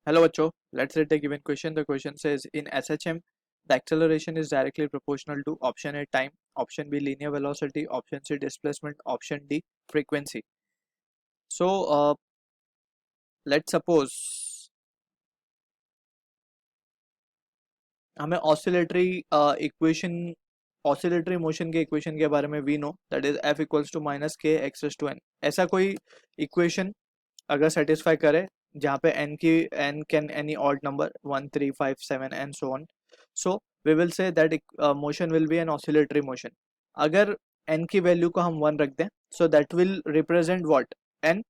Hello, Bacho. Let's read the given question. The question says in SHM, the acceleration is directly proportional to option A time, option B linear velocity, option C displacement, option D frequency. So let's suppose हमें oscillatory motion के equation के बारे में we know that is F equals to minus के X raise to N. ऐसा कोई equation अगर satisfy करे जहाँ पे n can any odd number 1 3 5 7 and so on, so we will say that motion will be an oscillatory motion. अगर n की value को हम 1 रख दें so that will represent what, n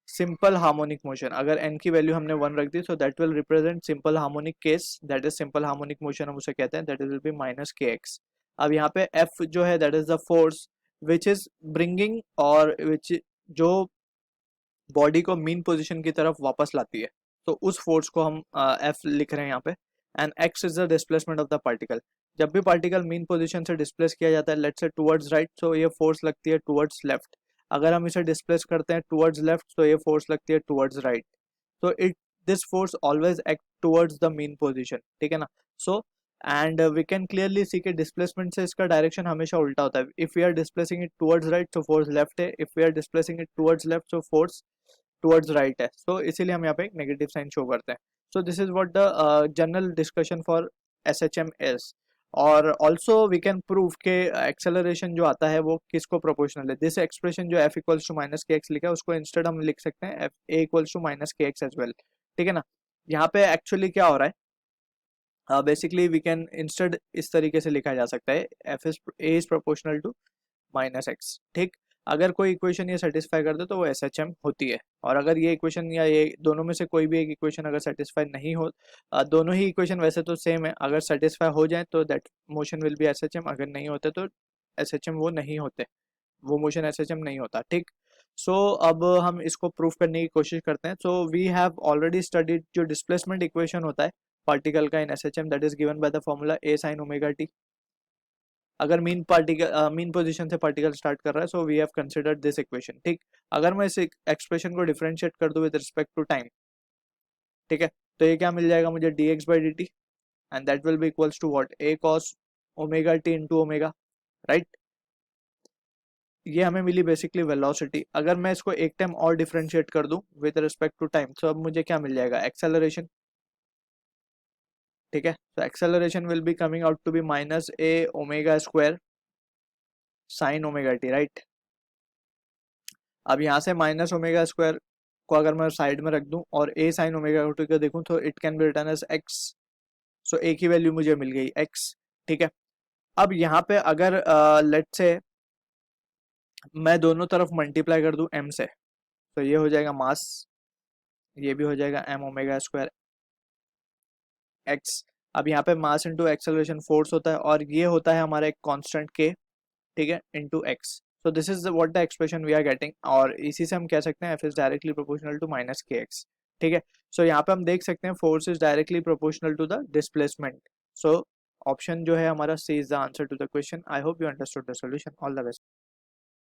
simple harmonic motion. अगर n की value हमने 1 रख दी so that will represent simple harmonic case, that is simple harmonic motion हम उसे कहते हैं, दैट विल बी माइनस के एक्स. अब यहाँ पे f जो है that is the force which is bringing और विच जो बॉडी को मीन पोजीशन की तरफ वापस लाती है, तो उस फोर्स को हम F लिख रहे हैं यहाँ पे. And X is the displacement of the particle. जब भी पार्टिकल मीन पोजीशन से डिस्प्लेस किया जाता है लेट्स से टुवर्ड्स राइट, सो ये फोर्स लगती है टुवर्ड्स लेफ्ट. अगर हम इसे डिस्प्लेस करते हैं टुवर्ड्स लेफ्ट तो ये फोर्स लगती है टुवर्ड्स राइट. तो it this force always act towards the mean position, ठीक है ना. So and we can clearly see के डिस्प्लेसमेंट से इसका डायरेक्शन हमेशा उल्टा होता है. If we are displacing it towards right तो फोर्स लेफ्ट है, if we are displacing it towards left तो फोर्स टुवर्ड्स राइट है. सो इसीलिए हम यहाँ पे एक नेगेटिव साइन शो करते हैं. सो this is what the general discussion for SHM is. और ऑल्सो वी कैन प्रूव के एक्सेलरेशन जो आता है वो किसको प्रोपोर्शनल है. दिस एक्सप्रेशन जो f इक्वल्स टू माइनस के एक्स लिखा है उसको इंस्टेड हम लिख सकते हैं f a equals to minus के एक्स एज वेल, ठीक है ना. यहाँ पे एक्चुअली क्या हो रहा है, बेसिकली वी कैन इंस्टेड इस तरीके से लिखा जा सकता है f is a is proportional to minus X. ठीक, अगर कोई इक्वेशन ये सेटिस्फाई कर दे तो वो SHM होती है. और अगर ये इक्वेशन या ये दोनों में से कोई भी एक इक्वेशन अगर सेटिस्फाई नहीं हो, दोनों ही इक्वेशन वैसे तो सेम है, अगर सेटिस्फाई हो जाए तो that motion will B SHM, अगर नहीं होते तो SHM वो नहीं होते, वो मोशन SHM नहीं होता. ठीक, सो अब हम इसको प्रूफ करने की कोशिश करते हैं. So we have already studied जो डिस्प्लेसमेंट इक्वेशन होता है पार्टिकल का in SHM, that is given by the formula a sin omega t. अगर मीन पोजीशन से पार्टिकल स्टार्ट कर रहा है so we have considered this equation. ठीक, अगर मैं इस एक्सप्रेशन को डिफरेंशिएट कर दूं विद रिस्पेक्ट टू टाइम, ठीक है, तो ये क्या मिल जाएगा मुझे dx by dt, and that will be equals to what, a cos omega t into omega, right. ये हमें मिली बेसिकली वेलोसिटी. अगर मैं इसको एक टाइम और डिफरेंशिएट कर दूं विद रिस्पेक्ट टू टाइम तो अब मुझे क्या मिल जाएगा, एक्सेलरेशन. ठीक है, तो acceleration will be coming out to be minus a omega square sine omega T, right. अब यहाँ से माइनस ओमेगा स्क्वायर को अगर मैं साइड में रख दूं और a साइन ओमेगा टी को देखूं तो it can be written as x. सो a की वैल्यू मुझे मिल गई x, ठीक है. अब यहाँ पे अगर लेट्स से मैं दोनों तरफ मल्टीप्लाई कर दूं m से तो ये हो जाएगा मास, ये भी हो जाएगा m ओमेगा स्क्वायर x. अब यहाँ पे मास इंटू एक्सेलरेशन फोर्स होता है और ये होता है हमारा एक कांस्टेंट k, ठीक है, into x. So this is what the expression we are getting, और इसी से हम कह सकते हैं f इज डायरेक्टली प्रोपोर्शनल टू माइनस के एक्स. ठीक है, सो यहाँ पे हम देख सकते हैं force is directly proportional to the displacement. So option जो है हमारा C is the answer to the question. I hope you understood the solution. All the best.